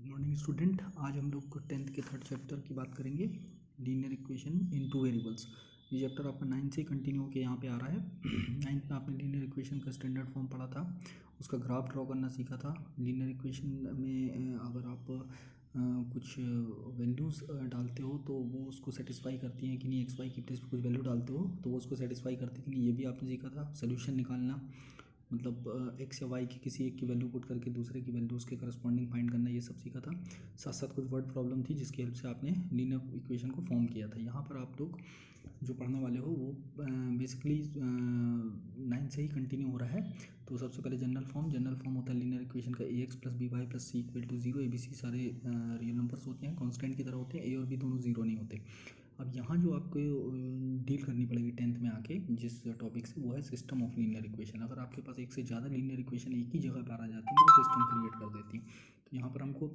Good morning student. आज हम लोग 10th के थर्ड चैप्टर की बात करेंगे, linear equation in two variables. ये चैप्टर आपका 9th से कंटिन्यू होकर यहाँ पे आ रहा है। 9th में आपने लीनियर इक्वेशन का स्टैंडर्ड फॉर्म पढ़ा था, उसका ग्राफ ड्रॉ करना सीखा था। लीनियर इक्वेशन में अगर आप कुछ वैल्यूज़ डालते हो तो वो उसको सेटिस्फाई करती हैं कि नहीं, एक्स वाई की प्लेस पे कुछ वैल्यू डालते हो तो वो उसको सेटिस्फाई करती है कि नहीं, ये भी आपने सीखा था। सोल्यूशन निकालना मतलब एक्स या वाई की किसी एक की वैल्यू पुट करके दूसरे की वैल्यू उसके करस्पॉन्डिंग फाइंड करना, ये सब सीखा था। साथ साथ कुछ वर्ड प्रॉब्लम थी जिसकी हेल्प से आपने लीनियर इक्वेशन को फॉर्म किया था। यहाँ पर आप लोग जो पढ़ने वाले हो वो बेसिकली 9 से ही कंटिन्यू हो रहा है। तो सबसे पहले जनरल फॉर्म होता है लीनियर इक्वेशन का, A X plus B Y plus C equal to zero. A B C सारे रियल नंबर्स होते हैं, कांस्टेंट की तरह होते हैं। ए और बी दोनों जीरो नहीं होते। अब यहाँ जो आपको डील करनी पड़ेगी 10th में आके जिस टॉपिक से, वो है सिस्टम ऑफ लीनियर इक्वेशन। अगर आपके पास एक से ज़्यादा लीनियर इक्वेशन एक ही जगह पर आ जाती है तो वो सिस्टम क्रिएट कर देती है। तो यहाँ पर हमको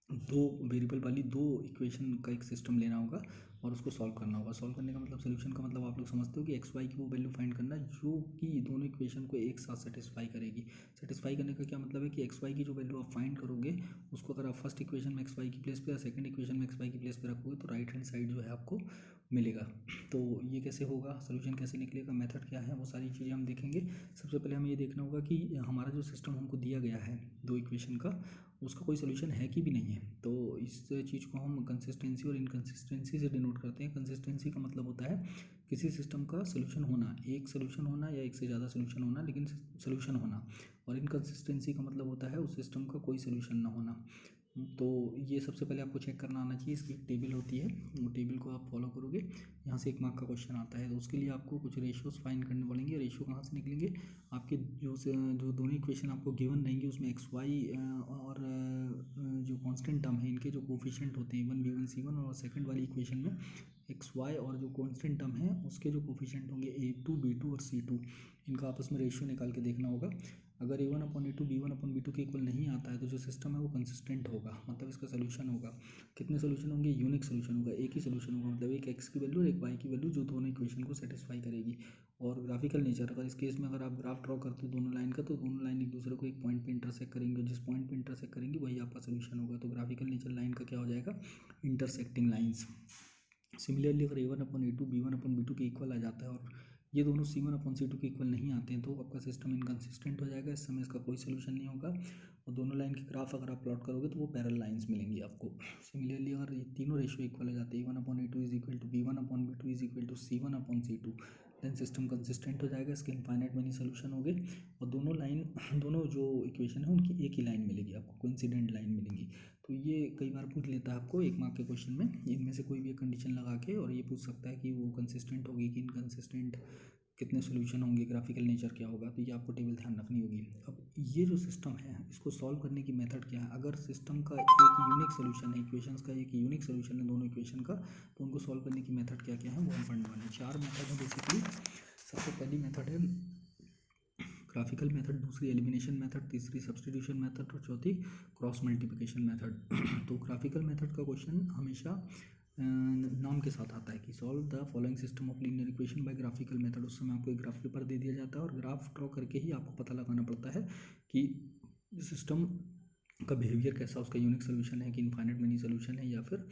दो वेरिएबल वाली दो इक्वेशन का एक सिस्टम लेना होगा और उसको सॉल्व करना होगा। सॉल्व करने का मतलब, सोल्यूशन का मतलब आप लोग समझते हो कि एक्स वाई की वो वैल्यू फाइंड करना जो कि दोनों इक्वेशन को एक साथ सेटिस्फाई करेगी। सेटिस्फाई करने का क्या मतलब है कि एक्स वाई की जो वैल्यू आप फाइंड करोगे उसको अगर आप फर्स्ट इक्वेशन में एक्स वाई की प्लेस पे या सेकंड इक्वेशन में एक्स वाई की प्लेस पे रखोगे तो राइट हैंड साइड जो है आपको मिलेगा। तो ये कैसे होगा, सोल्यूशन कैसे निकलेगा, मेथड क्या है, वो सारी चीज़ें हम देखेंगे। सबसे पहले हमें ये देखना होगा कि हमारा जो सिस्टम हमको दिया गया है दो इक्वेशन का, उसका कोई सोल्यूशन है कि भी नहीं है। तो इस चीज़ को हम कंसिस्टेंसी और इनकंसिस्टेंसी से डिनोट करते हैं। कंसिस्टेंसी का मतलब होता है किसी सिस्टम का सोल्यूशन होना, एक सोल्यूशन होना या एक से ज़्यादा सोल्यूशन होना, लेकिन सोल्यूशन होना। और इनकंसिस्टेंसी का मतलब होता है उस सिस्टम का कोई सोल्यूशन ना होना। तो ये सबसे पहले आपको चेक करना आना चाहिए। इसकी एक टेबल होती है, वो टेबल को आप फॉलो करोगे, यहाँ से 1 मार्क का क्वेश्चन आता है। तो उसके लिए आपको कुछ रेशियोज फाइंड करने पड़ेंगे। रेशियो कहाँ से निकलेंगे, आपके जो दोनों इक्वेशन आपको गिवन रहेंगे उसमें एक्स वाई और जो कांस्टेंट टर्म है इनके जो कोफिशिएंट होते हैं वन वी1 सी1, और सेकंड वाली इक्वेशन में एक्स वाई और जो कांस्टेंट टर्म है उसके जो कोफिशिएंट होंगे a2 b2 और c2, इनका आपस में रेशियो निकाल के देखना होगा। अगर a1/a2 b1/b2 के इक्वल नहीं आता है तो जो सिस्टम है वो कंसिस्टेंट होगा, मतलब इसका सोल्यूशन होगा। कितने सोल्यूशन होंगे, यूनिक सोल्यूशन होगा, एक ही सोल्यूशन होगा, मतलब एक एक्स की वैल्यू और एक वाई की वैल्यू जो दोनों इक्वेशन को सेटिस्फाई करेगी। और ग्राफिकल नेचर, अगर इस केस में अगर आप ग्राफ ड्रॉ करते हो दोनों लाइन का तो दोनों लाइन एक दूसरे को एक पॉइंट पे इंटरसेक्ट करेंगे, जिस पॉइंट पे इंटरसेक्ट करेंगी वही आपका सोल्यूशन होगा। तो ग्राफिकल नेचर लाइन का क्या हो जाएगा, इंटरसेक्टिंग लाइन्स। सिमिलरली अगर a1/a2 b1/b2 के इक्वल आ जाता है और ये दोनों c1/c2 के इक्वल नहीं आते हैं तो आपका सिस्टम इनकंसिस्टेंट हो जाएगा। इस समय इसका कोई सोल्यूशन नहीं होगा। और दोनों लाइन के ग्राफ अगर आप प्लॉट करोगे तो वो पैरेलल लाइंस मिलेंगी आपको। सिमिलरली अगर ये तीनों रेशियो इक्वल हो जाते हैं, a1/a2 is equal to b1/b2 is equal to c1/c2, then system consistent हो जाएगा। इसके इनफाइनाइट मेनी सोल्यूशन हो गए और दोनों जो इक्वेशन है उनकी एक ही लाइन मिलेगी आपको, कोइंसिडेंट लाइन मिलेंगी। तो ये कई बार पूछ लेता है आपको 1 मार्क के क्वेश्चन में, इनमें से कोई भी एक कंडीशन लगा के, और ये पूछ सकता है कि वो कंसिस्टेंट होगी कि इनकंसिस्टेंट, कितने सोल्यूशन होंगे, ग्राफिकल नेचर क्या होगा। तो ये आपको टेबल ध्यान रखनी होगी। अब ये जो सिस्टम है इसको सॉल्व करने की मेथड क्या है, अगर सिस्टम का एक यूनिक सोल्यूशन है, इक्वेशंस का एक यूनिक सोल्यूशन है दोनों इक्वेशन का, तो उनको सॉल्व करने की मेथड क्या क्या है वो हम पढ़ने वाले हैं। 4 मेथड है बेसिकली। सबसे पहली मेथड है ग्राफिकल मेथड, दूसरी एलिमिनेशन मेथड, तीसरी सब्स्टिट्यूशन मेथड और चौथी क्रॉस मल्टीप्लिकेशन मेथड। तो ग्राफिकल मेथड का क्वेश्चन हमेशा नाम के साथ आता है कि solve the following system of linear equation by graphical method. उस समय आपको एक ग्राफ पेपर दे दिया जाता है और ग्राफ ड्रॉ करके ही आपको पता लगाना पड़ता है कि सिस्टम का बिहेवियर कैसा, उसका यूनिक सोल्यूशन है कि इनफाइनाइट मेनी सोल्यूशन है या फिर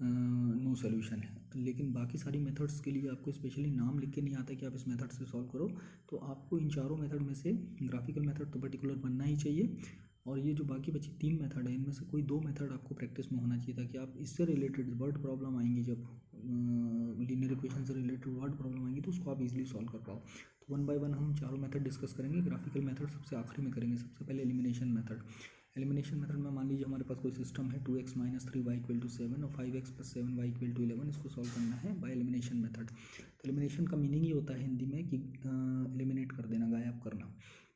नो सोल्यूशन है। लेकिन बाकी सारी मेथड्स के लिए आपको स्पेशली नाम लिख के नहीं आता कि आप इस मेथड से सॉल्व करो। तो आपको इन चारों मेथड में से ग्राफिकल मेथड तो पर्टिकुलर बनना ही चाहिए, और ये जो बाकी बची 3 मेथड है इनमें से कोई 2 मेथड आपको प्रैक्टिस में होना चाहिए ताकि आप इससे रिलेटेड वर्ड प्रॉब्लम आएंगी, जब लीनियर इक्वेशन से रिलेटेड वर्ड प्रॉब्लम आएंगी तो उसको आप इजीली सॉल्व कर पाओ। तो 1 बाय 1 हम चारों मेथड डिस्कस करेंगे। ग्राफिकल मेथड सबसे आखिरी में करेंगे। सबसे पहले एलिमिनेशन मेथड। एलिमिनेशन मेथड में मान लीजिए हमारे पास कोई सिस्टम है 2x - 3y = 7 और 5x + 7y = 11, इसको सॉल्व करना है बाय एलिमिनेशन मेथड। तो एलिमिनेशन का मीनिंग ये होता है हिंदी में कि एलिमिनेट कर देना, गायब करना।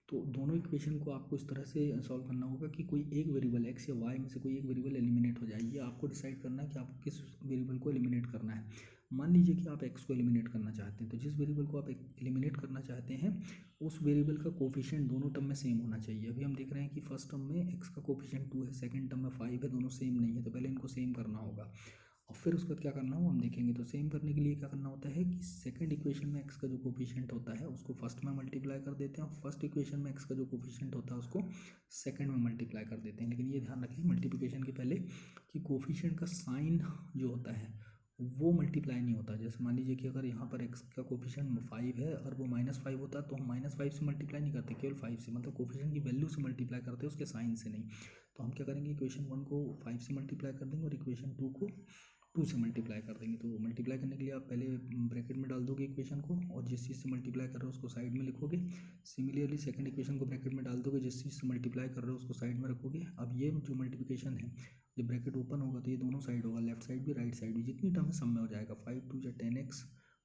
तो दोनों इक्वेशन को आपको इस तरह से सॉल्व करना होगा कि कोई एक वेरिएबल x या y में से कोई एक वेरिएबल एलिमिनेट हो जाए। ये आपको डिसाइड करना है कि आपको किस वेरिएबल को एलिमिनेट करना है। मान लीजिए कि आप x को एलिमिनेट करना चाहते हैं, तो जिस वेरिएबल को आप एलिमिनेट करना चाहते हैं उस वेरिएबल का कोफिशिएंट दोनों टर्म में सेम होना चाहिए। अभी हम देख रहे हैं कि फर्स्ट टर्म में x का कोफिशिएंट 2 है, सेकंड टर्म में 5 है, दोनों सेम नहीं है, तो पहले इनको सेम करना होगा। और फिर उसके बाद क्या करना हो हम देखेंगे। तो सेम करने के लिए क्या करना होता है कि सेकंड इक्वेशन में एक्स का जो कोफिशिएंट होता है उसको फर्स्ट में मल्टीप्लाई कर देते हैं, और फर्स्ट इक्वेशन में एक्स का जो कोफिशिएंट होता है उसको सेकंड में मल्टीप्लाई कर देते हैं। लेकिन ये ध्यान रखें मल्टीप्लिकेशन के पहले कि कोफिशिएंट का साइन जो होता है वो मल्टीप्लाई नहीं होता। जैसे मान लीजिए कि अगर यहाँ पर एक्स का कोफिशिएंट 5 है और वो -5 होता है तो हम -5 से मल्टीप्लाई नहीं करते, केवल 5 से, मतलब कोफिशिएंट की वैल्यू से मल्टीप्लाई करते हैं, उसके साइन से नहीं। तो हम क्या करेंगे, इक्वेशन 1 को 5 से मल्टीप्लाई कर देंगे और इक्वेशन 2 को 2 से मल्टीप्लाई कर देंगे। तो मल्टीप्लाई करने के लिए आप पहले ब्रैकेट में डाल दोगे इक्वेशन को, और जिस चीज़ से मल्टीप्लाई कर रहे हो उसको साइड में लिखोगे। सिमिलरली सेकंड इक्वेशन को ब्रैकेट में डाल दोगे, जिस चीज़ से मल्टीप्लाई कर रहे हो उसको साइड में रखोगे। अब ये जो मल्टीप्लिकेशन है, जब ब्रैकेट ओपन होगा तो ये दोनों साइड होगा, लेफ्ट साइड भी राइट साइड भी, जितनी टर्म है सब में हो जाएगा। 5 2 = 10x,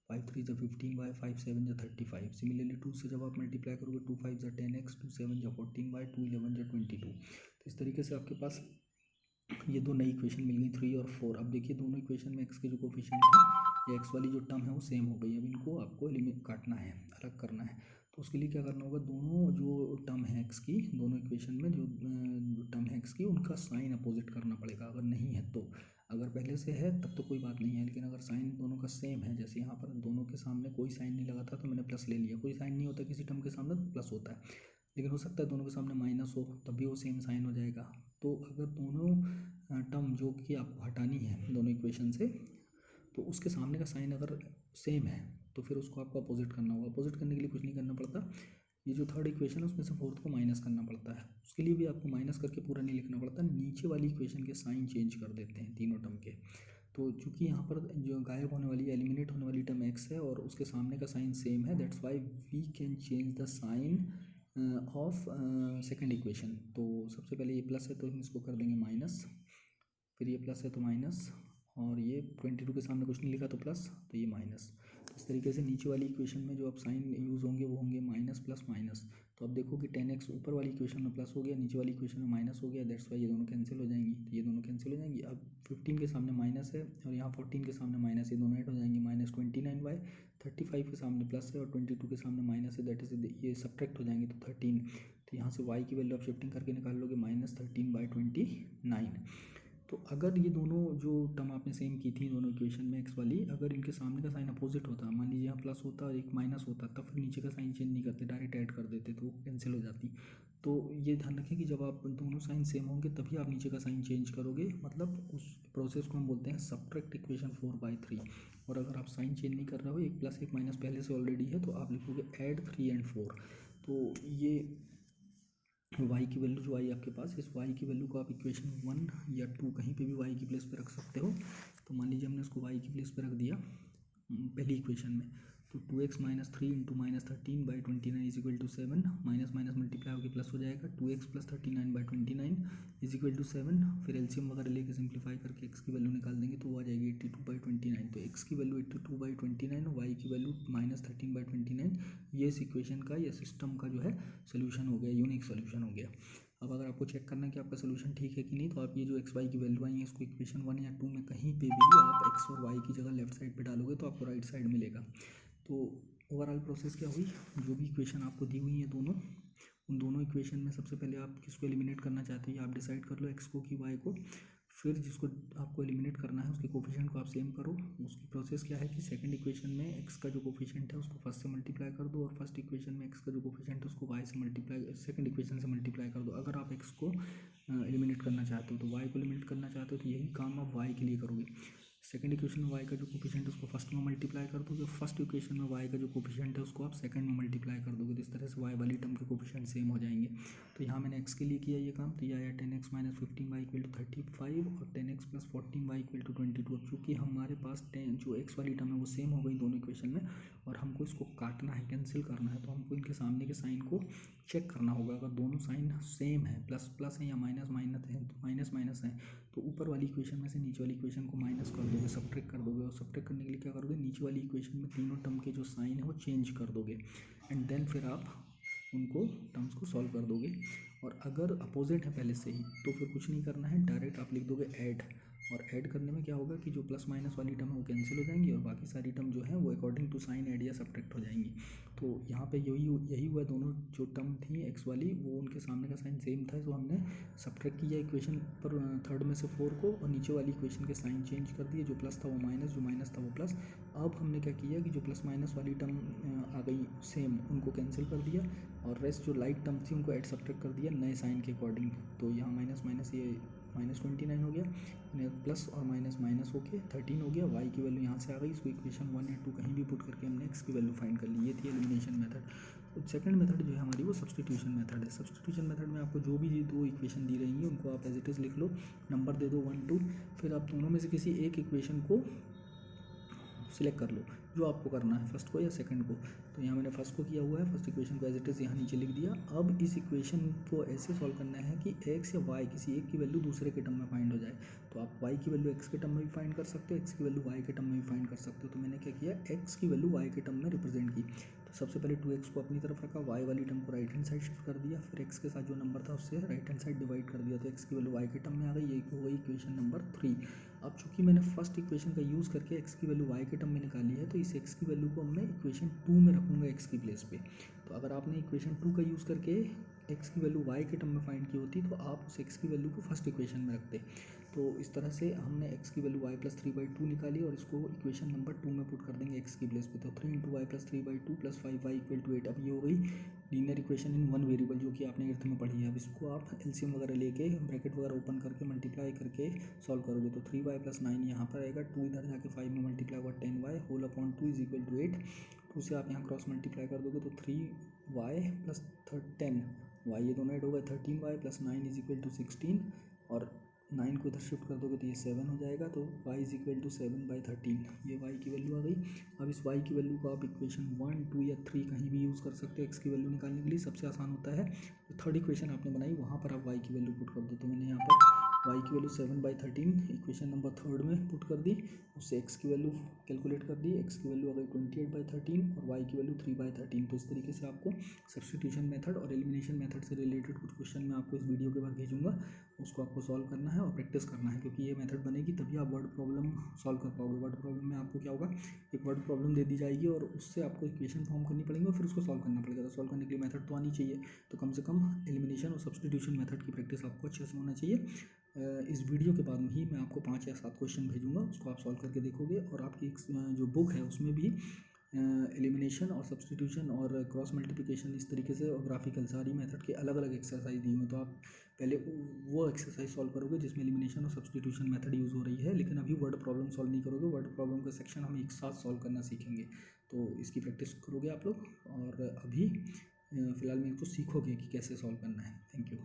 5 3 = 15y, 5 7 = 35। सिमिलरली 2 से जब आप मल्टीप्लाई करोगे 2 5 = 10x, 2 7 = 14y, 2 11 = 22। तो इस तरीके से आपके पास ये दो नई इक्वेशन मिल गई 3 और 4। अब देखिए दोनों इक्वेशन में एक्स के जो कोफिशिएंट है या एक्स वाली जो टर्म है वो सेम हो गई। अब इनको आपको एलिमिनेट काटना है, अलग करना है। तो उसके लिए क्या करना होगा, दोनों जो टर्म है एक्स की, दोनों इक्वेशन में जो टर्म है एक्स की उनका साइन अपोजिट करना पड़ेगा। अगर नहीं है तो, अगर पहले से है तब तो कोई बात नहीं है, लेकिन अगर साइन दोनों का सेम है, जैसे यहाँ पर दोनों के सामने कोई साइन नहीं लगा था तो मैंने प्लस ले लिया, कोई साइन नहीं होता किसी टर्म के सामने तो प्लस होता है, लेकिन हो सकता है दोनों के सामने माइनस हो तब भी वो सेम साइन हो जाएगा। तो अगर दोनों टर्म जो कि आपको हटानी है दोनों इक्वेशन से, तो उसके सामने का साइन अगर सेम है तो फिर उसको आपको अपोजिट करना होगा। अपोजिट करने के लिए कुछ नहीं करना पड़ता, ये जो थर्ड इक्वेशन है उसमें से फोर्थ को माइनस करना पड़ता है। उसके लिए भी आपको माइनस करके पूरा नहीं लिखना पड़ता, नीचे वाली इक्वेशन के साइन चेंज कर देते हैं तीनों टर्म के। तो चूंकि यहाँ पर जो गायब होने वाली एलिमिनेट होने वाली टर्म एक्स है और उसके सामने का साइन सेम है, that's why we can change the sign of second equation. तो सबसे पहले ये प्लस है तो हम इसको कर देंगे माइनस, फिर ये प्लस है तो माइनस, और ये 22 के सामने कुछ नहीं लिखा तो प्लस, तो ये माइनस। इस तरीके से नीचे वाली इक्वेशन में जो अब साइन यूज़ होंगे वो होंगे माइनस प्लस माइनस। तो अब देखो कि 10x ऊपर वाली इक्वेशन में प्लस हो गया, नीचे वाली इक्वेशन में माइनस हो गया, दैट्स वाई ये दोनों कैंसिल हो जाएंगी। तो ये दोनों कैंसिल हो जाएंगी। अब 15 के सामने माइनस है और यहाँ 14 के सामने माइनस, ये दोनों ऐड हो जाएंगे। -29y, 35 के सामने प्लस है और 22 के सामने माइनस है, दैट इज ये सब्ट्रैक्ट हो जाएंगे तो 13। तो यहाँ से y की वैल्यू आप शिफ्टिंग करके निकाल लोगे -13/29। तो अगर ये दोनों जो टर्म आपने सेम की थी दोनों इक्वेशन में एक्स वाली, अगर इनके सामने का साइन अपोजिट होता, मान लीजिए यहाँ प्लस होता और एक माइनस होता, तब फिर नीचे का साइन चेंज नहीं करते, डायरेक्ट ऐड कर देते तो कैंसिल हो जाती। तो ये ध्यान रखें कि जब आप दोनों साइन सेम होंगे तभी आप नीचे का साइन चेंज करोगे, मतलब उस प्रोसेस को हम बोलते हैं सब्ट्रैक्ट इक्वेशन 4/3। और अगर आप साइन चेंज नहीं कर रहे हो, एक प्लस एक माइनस पहले से ऑलरेडी है, तो आप लिखोगे ऐड 3 और 4। तो ये y की वैल्यू जो आई आपके पास, इस y की वैल्यू को आप इक्वेशन 1 या 2 कहीं पे भी y की प्लेस पे रख सकते हो। तो मान लीजिए हमने उसको y की प्लेस पे रख दिया पहली इक्वेशन में, तो 2x - 3 × -13/29 = 7, माइनस माइनस मल्टीप्लाई होकर प्लस हो जाएगा, 2x + 39/29 = 7। फिर एलसीएम वगैरह लेके सिंप्लीफाई करके x की वैल्यू निकाल देंगे तो वो आ जाएगी 82/29। तो x की वैल्यू 82/29 और y की वैल्यू -13/29। ये इस इक्वेशन का या सिस्टम का जो है सोल्यूशन हो गया, यूनिक सोल्यूशन हो गया। अब अगर आपको चेक करना है कि आपका सोल्यूशन ठीक है कि नहीं, तो आप ये जो एक्स वाई की वैल्यू आई है इसको इक्वेशन 1 या 2 में कहीं पे भी आप एक्स और वाई की जगह लेफ्ट साइड पे डालोगे तो आपको राइट साइड मिलेगा। तो ओवरऑल प्रोसेस क्या हुई, जो भी इक्वेशन आपको दी हुई है दोनों, उन दोनों इक्वेशन में सबसे पहले आप किसको एलिमिनेट करना चाहते हो, आप डिसाइड कर लो, एक्स को कि वाई को। फिर जिसको आपको एलिमिनेट करना है उसके कोफिशिएंट को आप सेम करो। उसकी प्रोसेस क्या है कि सेकंड इक्वेशन में एक्स का जो कोफिशिएंट है उसको फर्स्ट से मल्टीप्लाई कर दो, और फर्स्ट इक्वेशन में एक्स का जो कोफिशिएंट है उसको वाई से मल्टीप्लाई, सेकंड इक्वेशन से मल्टीप्लाई कर दो। अगर आप एक्स को एलिमिनेट करना चाहते हो तो वाई को एलिमिनेट करना चाहते हो तो यही काम आप वाई के लिए करोगे। सेकंड इक्वेशन में वाई का जो कोफिशिएंट है उसको फर्स्ट में मल्टीप्लाई कर दोगे, फर्स्ट इक्वेशन में वाई का जो कोफिशिएंट है उसको आप सेकंड में मल्टीप्लाई कर दोगे। तो इस तरह से वाई वाली टर्म के कोफिशिएंट सेम हो जाएंगे। तो यहाँ मैंने एक्स के लिए किया ये काम, तो यह आया 10x - 15y = 35 और 10x + 14y = 22। अब चूँकि हमारे पास 10 जो एक्स वाली टर्म है वो सेम हो गई दोनों इक्वेशन में, और हमको इसको काटना है, कैंसिल करना है, तो हमको इनके सामने के साइन को चेक करना होगा। अगर दोनों साइन सेम है, प्लस प्लस है या माइनस माइनस है, तो माइनस माइनस है, तो ऊपर वाली इक्वेशन में से नीचे वाली इक्वेशन को माइनस कर दोगे, सब्ट्रैक्ट कर दोगे। और सब्ट्रैक्ट करने के लिए क्या करोगे, नीचे वाली इक्वेशन में तीनों टर्म के जो साइन है वो चेंज कर दोगे, एंड देन फिर आप उनको टर्म्स को सॉल्व कर दोगे। और अगर अपोजिट है पहले से ही तो फिर कुछ नहीं करना है, डायरेक्ट आप लिख दोगे ऐड, और ऐड करने में क्या होगा कि जो प्लस माइनस वाली टर्म है वो कैंसिल हो जाएंगी और बाकी सारी टर्म जो है वो अकॉर्डिंग टू साइन ऐड या सब्ट्रैक्ट हो जाएंगी। तो यहाँ पे यही हुआ, दोनों जो टर्म थी एक्स वाली वो उनके सामने का साइन सेम था, तो हमने सब्ट्रैक्ट किया इक्वेशन पर थर्ड में से 4 को और नीचे वाली इक्वेशन के साइन चेंज कर दिए, जो प्लस था वो माइनस, जो माइनस था वो प्लस। अब हमने क्या किया कि जो प्लस माइनस वाली टर्म आ गई सेम, उनको कैंसिल कर दिया और रेस्ट जो लाइक टर्म थी उनको ऐड सब्ट्रैक्ट कर दिया नए साइन के अकॉर्डिंग। तो यहाँ माइनस माइनस ये -29 हो गया, प्लस और माइनस माइनस होके 13 हो गया। वाई की वैल्यू यहाँ से आ गई, इसको इक्वेशन 1 या 2 कहीं भी पुट करके हमने एक्स की वैल्यू फाइंड कर ली। ये थी एलिमिनेशन मेथड। तो सेकंड मेथड जो है हमारी वो सब्स्टिट्यूशन मेथड है। सब्स्टिट्यूशन मेथड में आपको जो भी ये 2 इक्वेशन दी रहेंगी उनको आप एज इट इज़ लिख लो, नंबर दे दो 1 2, फिर आप दोनों में से किसी एक इक्वेशन को सिलेक्ट कर लो जो आपको करना है, फर्स्ट को या सेकंड को। तो यहाँ मैंने फर्स्ट को किया हुआ है, फर्स्ट इक्वेशन को एज इट इज़ यहाँ नीचे लिख दिया। अब इस इक्वेशन को ऐसे सॉल्व करना है कि एक्स या वाई किसी एक की वैल्यू दूसरे के टर्म में फाइंड हो जाए। तो आप वाई की वैल्यू एक्स के टर्म में भी फाइंड कर सकते हो, एक्स की वैल्यू वाई के टर्म में भी फाइंड कर सकते हो। तो मैंने क्या किया, एक्स की वैल्यू वाई के टर्म में रिप्रेजेंट की। तो सबसे पहले 2x को अपनी तरफ रखा, वाई वाली टर्म को राइट हैंड साइड शिफ्ट कर दिया, फिर एक्स के साथ जो नंबर था उससे राइट हैंड साइड डिवाइड कर दिया, तो एक्स की वैल्यू वाई के टर्म में आ गई। ये हो गई इक्वेशन नंबर 3। अब चूंकि मैंने फर्स्ट इक्वेशन का यूज़ करके एक्स की वैल्यू वाई के टर्म में निकाली है, तो इस एक्स की वैल्यू को मैं इक्वेशन 2 में रखूँगा एक्स की प्लेस पे। तो अगर आपने इक्वेशन 2 का यूज़ करके एक्स की वैल्यू वाई के टर्म में फाइंड की होती तो आप उस एक्स की वैल्यू को फर्स्ट इक्वेशन में रखते। तो इस तरह से हमने एक्स की वैल्यू वाई प्लस 3/2 निकाली और इसको इक्वेशन नंबर 2 में पुट कर देंगे एक्स की प्लेस पे। तो 3 × वाई प्लस 3/2 प्लस 5y = 8। अब ये हो गई linear equation in one variable, जो कि आपने एट्थ में पढ़ी है। अब इसको आप एलसीएम वगैरह लेके ब्रैकेट वगैरह ओपन करके मल्टीप्लाई करके सॉल्व करोगे तो 3y + 9 यहाँ पर आएगा, 2 इधर जाके 5 में मल्टीप्लाई होगा 10y होल अपॉन 2 = 8। तो उसे आप यहाँ क्रॉस मल्टीप्लाई कर दोगे तो 3y + 10 y, ये दोनों ऐड हो गए, 13y + 9 = 16 और 9 को इधर शिफ्ट कर दोगे तो ये 7 हो जाएगा। तो y = 7/13, ये y की वैल्यू आ गई। अब इस y की वैल्यू को आप इक्वेशन 1 2 या 3 कहीं भी यूज़ कर सकते हो एक्स की वैल्यू निकालने के लिए। सबसे आसान होता है तो थर्ड इक्वेशन आपने बनाई वहाँ पर आप y की वैल्यू पुट कर दो। तो मैंने यहाँ पर y की वैल्यू 7/13 इक्वेशन नंबर 3 में पुट कर दी, उससे x की वैल्यू कैलकुलेट कर दी, x की वैल्यू आ गई 28/13 और y की वैल्यू 3/13। तो इस तरीके से आपको सब्स्टिट्यूशन मेथड और एलिमिनेशन मेथड से रिलेटेड कुछ क्वेश्चन मैं आपको इस वीडियो के बाद भेजूंगा, उसको आपको सॉल्व करना है और प्रैक्टिस करना है, क्योंकि ये मेथड बनेगी तभी आप वर्ड प्रॉब्लम सॉल्व कर पाओगे। वर्ड प्रॉब्लम में आपको क्या होगा, एक वर्ड प्रॉब्लम दे दी जाएगी और उससे आपको इक्वेशन फॉर्म करनी पड़ेगी और फिर उसको सॉल्व करना पड़ेगा। तो सॉल्व करने के लिए मेथड तो आनी चाहिए, तो कम से कम एलिमिनेशन और सब्स्टिट्यूशन मेथड की प्रैक्टिस आपको अच्छे से होना चाहिए। इस वीडियो के बाद में ही मैं आपको 5 या 7 क्वेश्चन भेजूंगा, उसको आप सॉल्व करके देखोगे और आपकी जो बुक है उसमें भी एलिमिनेशन और सब्स्टिट्यूशन और क्रॉस मल्टीप्लिकेशन इस तरीके से और ग्राफिकल सारी मेथड के अलग अलग एक्सरसाइज दी हुई। तो आप पहले वो एक्सरसाइज सॉल्व करोगे जिसमें एलिमिनेशन और सब्स्टिट्यूशन मेथड यूज़ हो रही है, लेकिन अभी वर्ड प्रॉब्लम सॉल्व नहीं करोगे। वर्ड प्रॉब्लम का सेक्शन हम एक साथ सॉल्व करना सीखेंगे, तो इसकी प्रैक्टिस करोगे आप लोग। और अभी फ़िलहाल मेरे को सीखोगे कि कैसे सॉल्व करना है। Thank you.